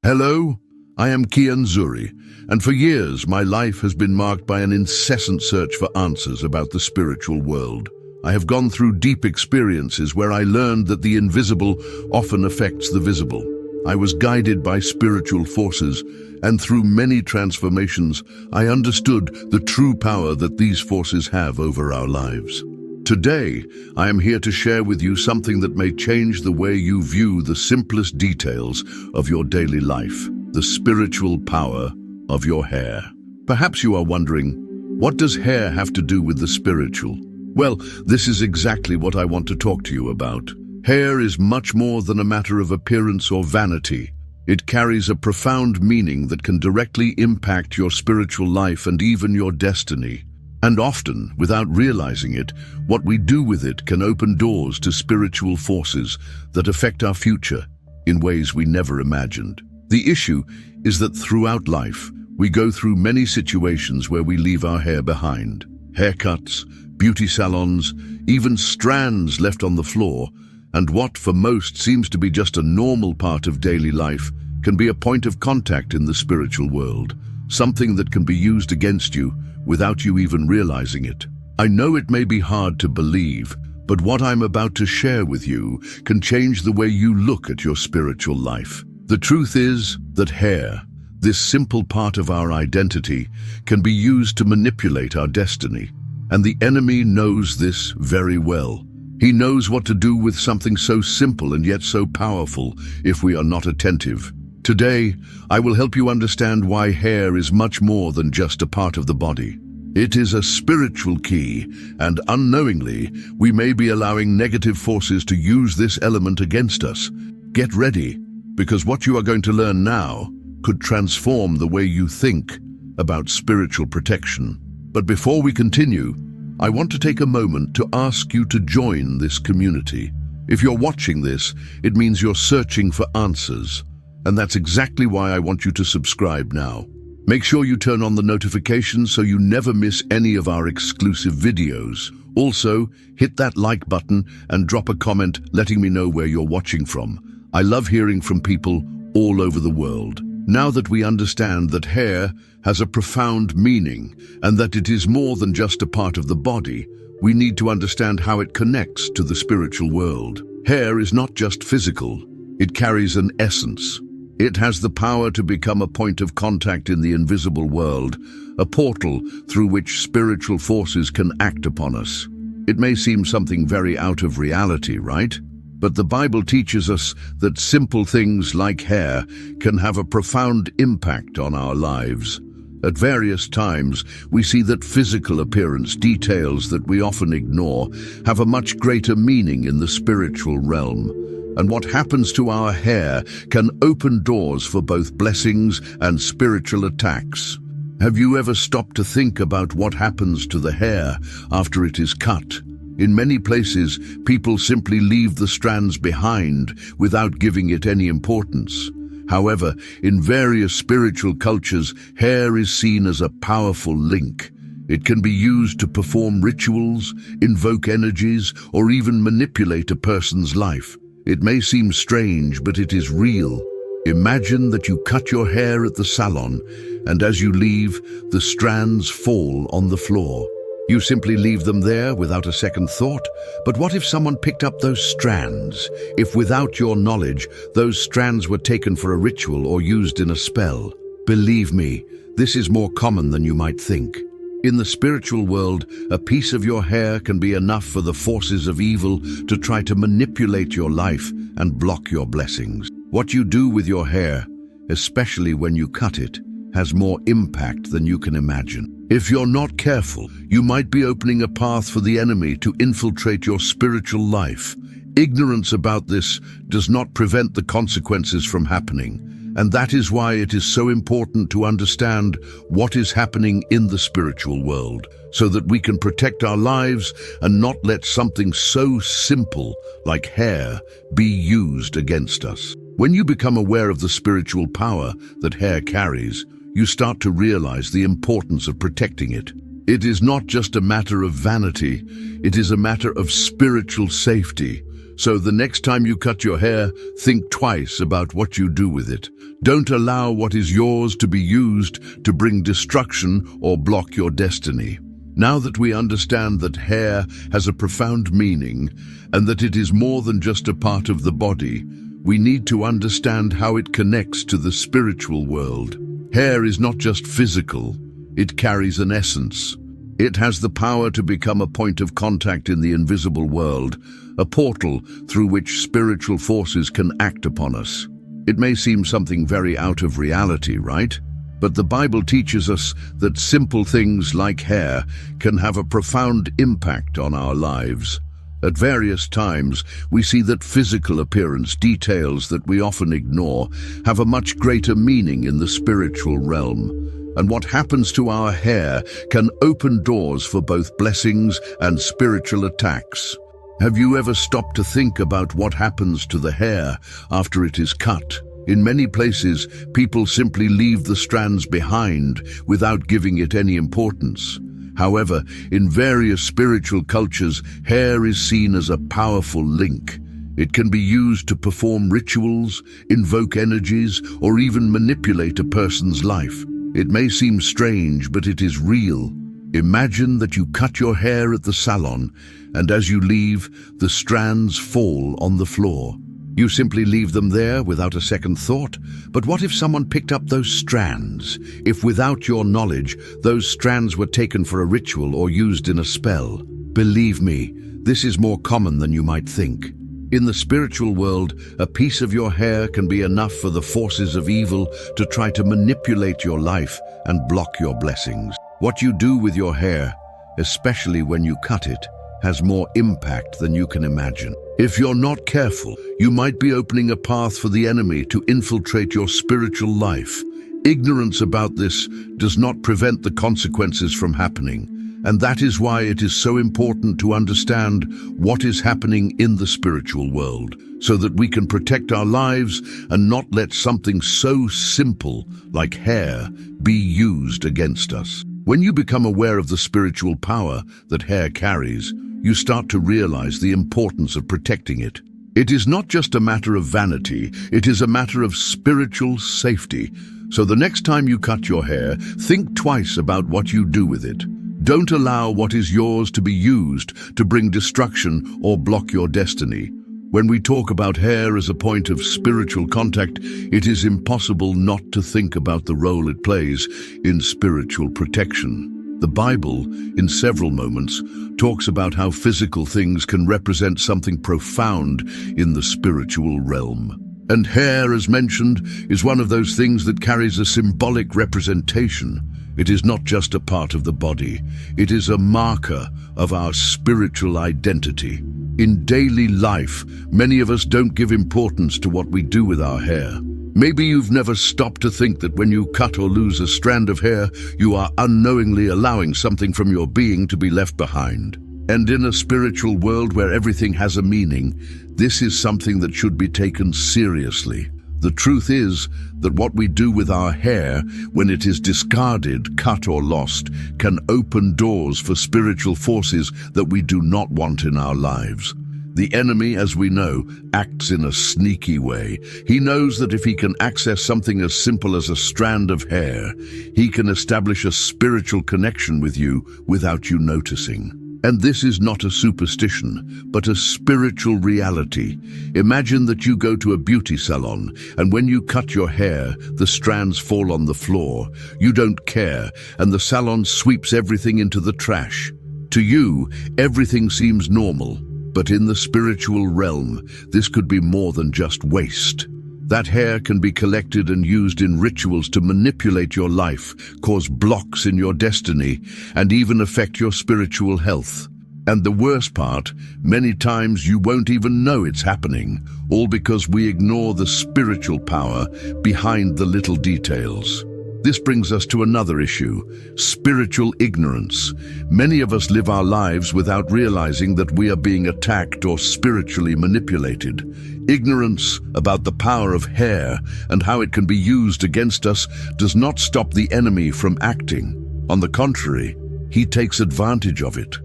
Hello, I am Kian Zuri, and for years my life has been marked by an incessant search for answers about the spiritual world. I have gone through deep experiences where I learned that the invisible often affects the visible. I was guided by spiritual forces, and through many transformations, I understood the true power that these forces have over our lives. Today, I am here to share with you something that may change the way you view the simplest details of your daily life, the spiritual power of your hair. Perhaps you are wondering, what does hair have to do with the spiritual? Well, this is exactly what I want to talk to you about. Hair is much more than a matter of appearance or vanity. It carries a profound meaning that can directly impact your spiritual life and even your destiny. And often, without realizing it, what we do with it can open doors to spiritual forces that affect our future in ways we never imagined. The issue is that throughout life, we go through many situations where we leave our hair behind. Haircuts, beauty salons, even strands left on the floor, and what for most seems to be just a normal part of daily life can be a point of contact in the spiritual world, something that can be used against you without you even realizing it. I know it may be hard to believe, but what I'm about to share with you can change the way you look at your spiritual life. The truth is that hair, this simple part of our identity, can be used to manipulate our destiny. And the enemy knows this very well. He knows what to do with something so simple and yet so powerful if we are not attentive. Today, I will help you understand why hair is much more than just a part of the body. It is a spiritual key, and unknowingly, we may be allowing negative forces to use this element against us. Get ready, because what you are going to learn now could transform the way you think about spiritual protection. But before we continue, I want to take a moment to ask you to join this community. If you're watching this, it means you're searching for answers. And that's exactly why I want you to subscribe now. Make sure you turn on the notifications so you never miss any of our exclusive videos. Also, hit that like button and drop a comment letting me know where you're watching from. I love hearing from people all over the world. Now that we understand that hair has a profound meaning and that it is more than just a part of the body, we need to understand how it connects to the spiritual world. Hair is not just physical, it carries an essence. It has the power to become a point of contact in the invisible world, a portal through which spiritual forces can act upon us. It may seem something very out of reality, right? But the Bible teaches us that simple things like hair can have a profound impact on our lives. At various times, we see that physical appearance details that we often ignore have a much greater meaning in the spiritual realm. And what happens to our hair can open doors for both blessings and spiritual attacks. Have you ever stopped to think about what happens to the hair after it is cut? In many places, people simply leave the strands behind without giving it any importance. However, in various spiritual cultures, hair is seen as a powerful link. It can be used to perform rituals, invoke energies, or even manipulate a person's life. It may seem strange, but it is real. Imagine that you cut your hair at the salon, and as you leave, the strands fall on the floor. You simply leave them there without a second thought. But what if someone picked up those strands? If without your knowledge, those strands were taken for a ritual or used in a spell? Believe me, this is more common than you might think. In the spiritual world, a piece of your hair can be enough for the forces of evil to try to manipulate your life and block your blessings. What you do with your hair, especially when you cut it, has more impact than you can imagine. If you're not careful, you might be opening a path for the enemy to infiltrate your spiritual life. Ignorance about this does not prevent the consequences from happening. And that is why it is so important to understand what is happening in the spiritual world, so that we can protect our lives and not let something so simple like hair be used against us. When you become aware of the spiritual power that hair carries, you start to realize the importance of protecting it. It is not just a matter of vanity, it is a matter of spiritual safety. So the next time you cut your hair, think twice about what you do with it. Don't allow what is yours to be used to bring destruction or block your destiny. Now that we understand that hair has a profound meaning and that it is more than just a part of the body, we need to understand how it connects to the spiritual world. Hair is not just physical, it carries an essence. It has the power to become a point of contact in the invisible world, a portal through which spiritual forces can act upon us. It may seem something very out of reality, right? But the Bible teaches us that simple things like hair can have a profound impact on our lives. At various times, we see that physical appearance details that we often ignore have a much greater meaning in the spiritual realm. And what happens to our hair can open doors for both blessings and spiritual attacks. Have you ever stopped to think about what happens to the hair after it is cut? In many places, people simply leave the strands behind without giving it any importance. However, in various spiritual cultures, hair is seen as a powerful link. It can be used to perform rituals, invoke energies, or even manipulate a person's life. It may seem strange, but it is real. Imagine that you cut your hair at the salon, and as you leave, the strands fall on the floor. You simply leave them there without a second thought. But what if someone picked up those strands? If without your knowledge, those strands were taken for a ritual or used in a spell? Believe me, this is more common than you might think. In the spiritual world, a piece of your hair can be enough for the forces of evil to try to manipulate your life and block your blessings. What you do with your hair, especially when you cut it, has more impact than you can imagine. If you're not careful, you might be opening a path for the enemy to infiltrate your spiritual life. Ignorance about this does not prevent the consequences from happening, and that is why it is so important to understand what is happening in the spiritual world, so that we can protect our lives and not let something so simple like hair be used against us. When you become aware of the spiritual power that hair carries, you start to realize the importance of protecting it. It is not just a matter of vanity, it is a matter of spiritual safety. So the next time you cut your hair, think twice about what you do with it. Don't allow what is yours to be used to bring destruction or block your destiny. When we talk about hair as a point of spiritual contact, it is impossible not to think about the role it plays in spiritual protection. The Bible, in several moments, talks about how physical things can represent something profound in the spiritual realm. And hair, as mentioned, is one of those things that carries a symbolic representation. It is not just a part of the body, it is a marker of our spiritual identity. In daily life, many of us don't give importance to what we do with our hair. Maybe you've never stopped to think that when you cut or lose a strand of hair, you are unknowingly allowing something from your being to be left behind. And in a spiritual world where everything has a meaning, this is something that should be taken seriously. The truth is that what we do with our hair, when it is discarded, cut or lost, can open doors for spiritual forces that we do not want in our lives. The enemy, as we know, acts in a sneaky way. He knows that if he can access something as simple as a strand of hair, he can establish a spiritual connection with you without you noticing. And this is not a superstition, but a spiritual reality. Imagine that you go to a beauty salon, and when you cut your hair, the strands fall on the floor. You don't care, and the salon sweeps everything into the trash. To you, everything seems normal. But in the spiritual realm, this could be more than just waste. That hair can be collected and used in rituals to manipulate your life, cause blocks in your destiny, and even affect your spiritual health. And the worst part, many times you won't even know it's happening, all because we ignore the spiritual power behind the little details. This brings us to another issue, spiritual ignorance. Many of us live our lives without realizing that we are being attacked or spiritually manipulated. Ignorance about the power of hair and how it can be used against us does not stop the enemy from acting. On the contrary, he takes advantage of it.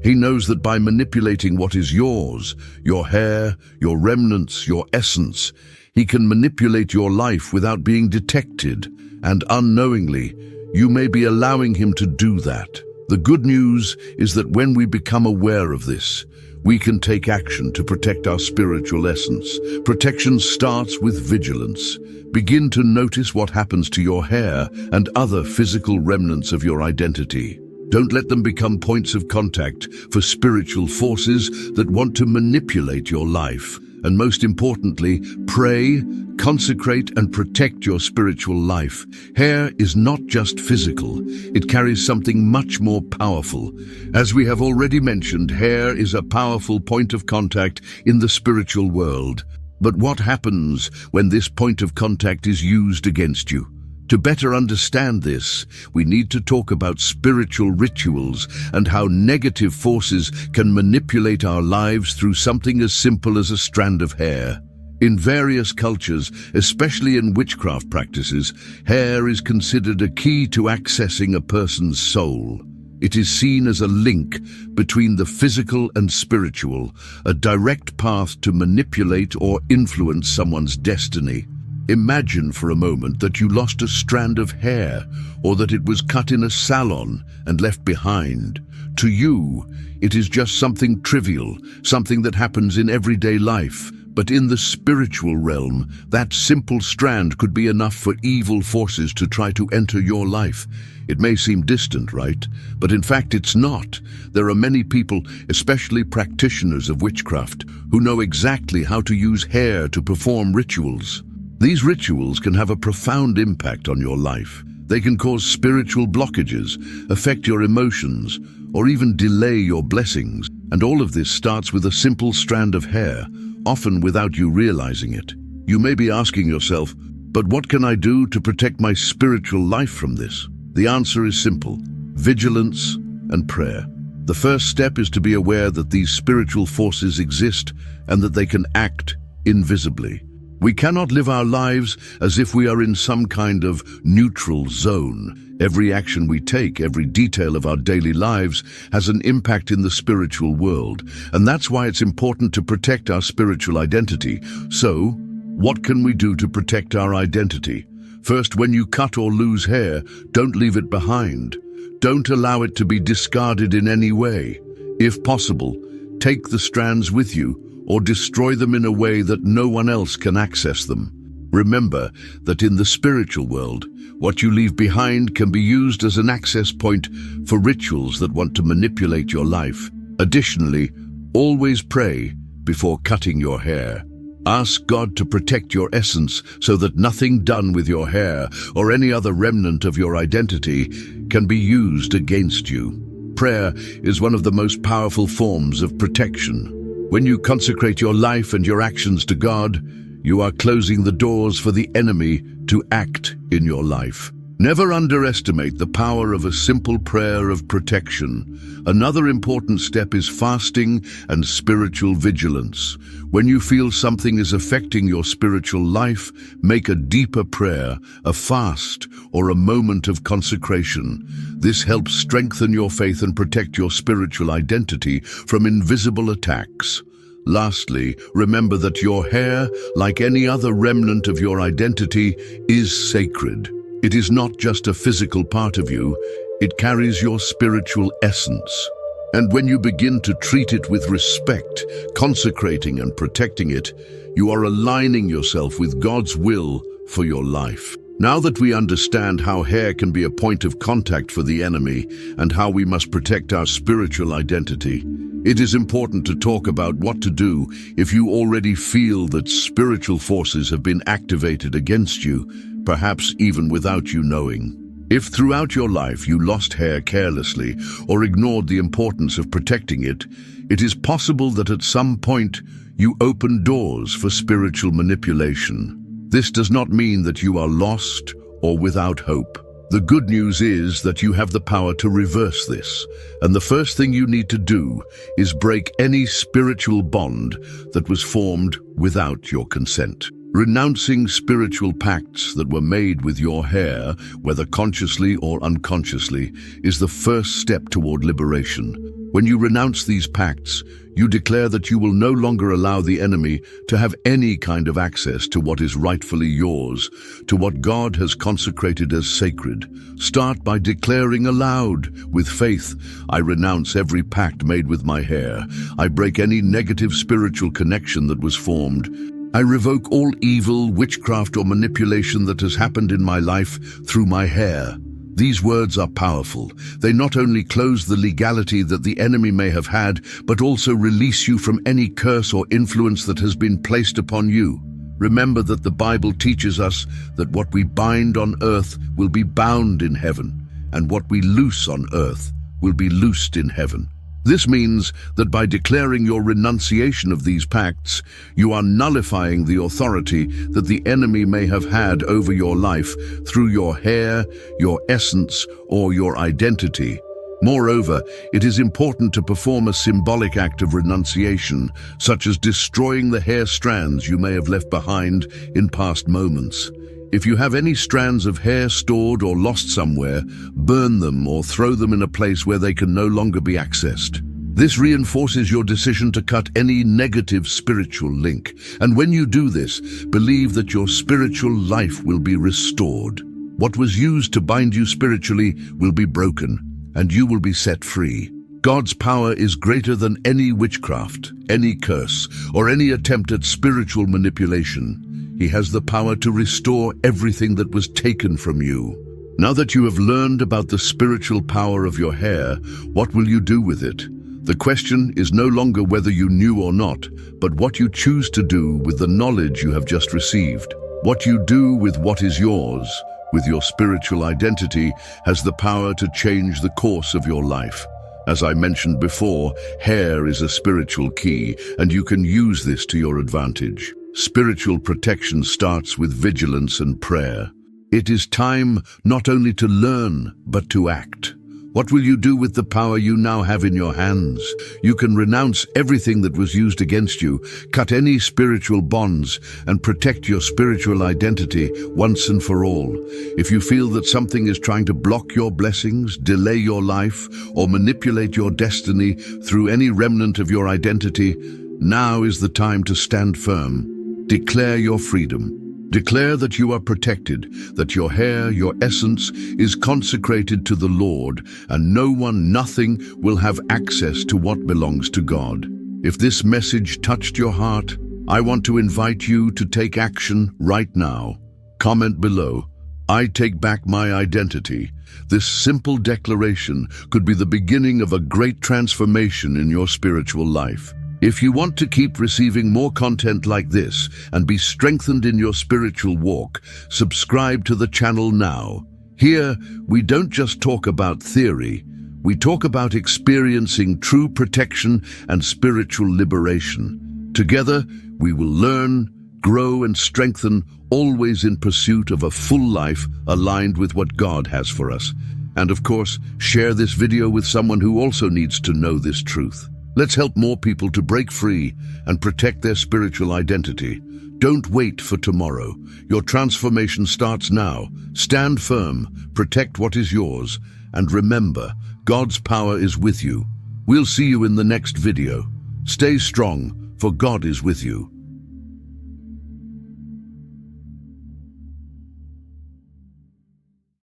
He knows that by manipulating what is yours, your hair, your remnants, your essence, he can manipulate your life without being detected, and unknowingly, you may be allowing him to do that. The good news is that when we become aware of this, we can take action to protect our spiritual essence. Protection starts with vigilance. Begin to notice what happens to your hair and other physical remnants of your identity. Don't let them become points of contact for spiritual forces that want to manipulate your life. And most importantly, pray, consecrate, and protect your spiritual life. Hair is not just physical, it carries something much more powerful. As we have already mentioned, hair is a powerful point of contact in the spiritual world. But what happens when this point of contact is used against you? To better understand this, we need to talk about spiritual rituals and how negative forces can manipulate our lives through something as simple as a strand of hair. In various cultures, especially in witchcraft practices, hair is considered a key to accessing a person's soul. It is seen as a link between the physical and spiritual, a direct path to manipulate or influence someone's destiny. Imagine for a moment that you lost a strand of hair, or that it was cut in a salon and left behind. To you, it is just something trivial, something that happens in everyday life. But in the spiritual realm, that simple strand could be enough for evil forces to try to enter your life. It may seem distant, right? But in fact, it's not. There are many people, especially practitioners of witchcraft, who know exactly how to use hair to perform rituals. These rituals can have a profound impact on your life. They can cause spiritual blockages, affect your emotions, or even delay your blessings. And all of this starts with a simple strand of hair, often without you realizing it. You may be asking yourself, but what can I do to protect my spiritual life from this? The answer is simple: vigilance and prayer. The first step is to be aware that these spiritual forces exist and that they can act invisibly. We cannot live our lives as if we are in some kind of neutral zone. Every action we take, every detail of our daily lives has an impact in the spiritual world, and that's why it's important to protect our spiritual identity. So, what can we do to protect our identity? First, when you cut or lose hair, don't leave it behind. Don't allow it to be discarded in any way. If possible, take the strands with you, or destroy them in a way that no one else can access them. Remember that in the spiritual world, what you leave behind can be used as an access point for rituals that want to manipulate your life. Additionally, always pray before cutting your hair. Ask God to protect your essence so that nothing done with your hair or any other remnant of your identity can be used against you. Prayer is one of the most powerful forms of protection. When you consecrate your life and your actions to God, you are closing the doors for the enemy to act in your life. Never underestimate the power of a simple prayer of protection. Another important step is fasting and spiritual vigilance. When you feel something is affecting your spiritual life, make a deeper prayer, a fast, or a moment of consecration. This helps strengthen your faith and protect your spiritual identity from invisible attacks. Lastly, remember that your hair, like any other remnant of your identity, is sacred. It is not just a physical part of you, it carries your spiritual essence. And when you begin to treat it with respect, consecrating and protecting it, you are aligning yourself with God's will for your life. Now that we understand how hair can be a point of contact for the enemy and how we must protect our spiritual identity, it is important to talk about what to do if you already feel that spiritual forces have been activated against you, perhaps even without you knowing. If throughout your life you lost hair carelessly or ignored the importance of protecting it, it is possible that at some point you opened doors for spiritual manipulation. This does not mean that you are lost or without hope. The good news is that you have the power to reverse this, and the first thing you need to do is break any spiritual bond that was formed without your consent. Renouncing spiritual pacts that were made with your hair, whether consciously or unconsciously, is the first step toward liberation. When you renounce these pacts, you declare that you will no longer allow the enemy to have any kind of access to what is rightfully yours, to what God has consecrated as sacred. Start by declaring aloud, with faith, I renounce every pact made with my hair. I break any negative spiritual connection that was formed. I revoke all evil, witchcraft, or manipulation that has happened in my life through my hair. These words are powerful. They not only close the legality that the enemy may have had, but also release you from any curse or influence that has been placed upon you. Remember that the Bible teaches us that what we bind on earth will be bound in heaven, and what we loose on earth will be loosed in heaven. This means that by declaring your renunciation of these pacts, you are nullifying the authority that the enemy may have had over your life through your hair, your essence, or your identity. Moreover, it is important to perform a symbolic act of renunciation, such as destroying the hair strands you may have left behind in past moments. If you have any strands of hair stored or lost somewhere, burn them or throw them in a place where they can no longer be accessed. This reinforces your decision to cut any negative spiritual link. And when you do this, believe that your spiritual life will be restored. What was used to bind you spiritually will be broken, and you will be set free. God's power is greater than any witchcraft, any curse, or any attempt at spiritual manipulation. He has the power to restore everything that was taken from you. Now that you have learned about the spiritual power of your hair, what will you do with it? The question is no longer whether you knew or not, but what you choose to do with the knowledge you have just received. What you do with what is yours, with your spiritual identity, has the power to change the course of your life. As I mentioned before, hair is a spiritual key, and you can use this to your advantage. Spiritual protection starts with vigilance and prayer. It is time not only to learn, but to act. What will you do with the power you now have in your hands? You can renounce everything that was used against you, cut any spiritual bonds, and protect your spiritual identity once and for all. If you feel that something is trying to block your blessings, delay your life, or manipulate your destiny through any remnant of your identity, now is the time to stand firm. Declare your freedom. Declare that you are protected, that your hair, your essence, is consecrated to the Lord, and no one, nothing will have access to what belongs to God. If this message touched your heart, I want to invite you to take action right now. Comment below, I take back my identity. This simple declaration could be the beginning of a great transformation in your spiritual life. If you want to keep receiving more content like this and be strengthened in your spiritual walk, subscribe to the channel now. Here, we don't just talk about theory, we talk about experiencing true protection and spiritual liberation. Together, we will learn, grow, and strengthen, always in pursuit of a full life aligned with what God has for us. And of course, share this video with someone who also needs to know this truth. Let's help more people to break free and protect their spiritual identity. Don't wait for tomorrow. Your transformation starts now. Stand firm, protect what is yours, and remember, God's power is with you. We'll see you in the next video. Stay strong, for God is with you.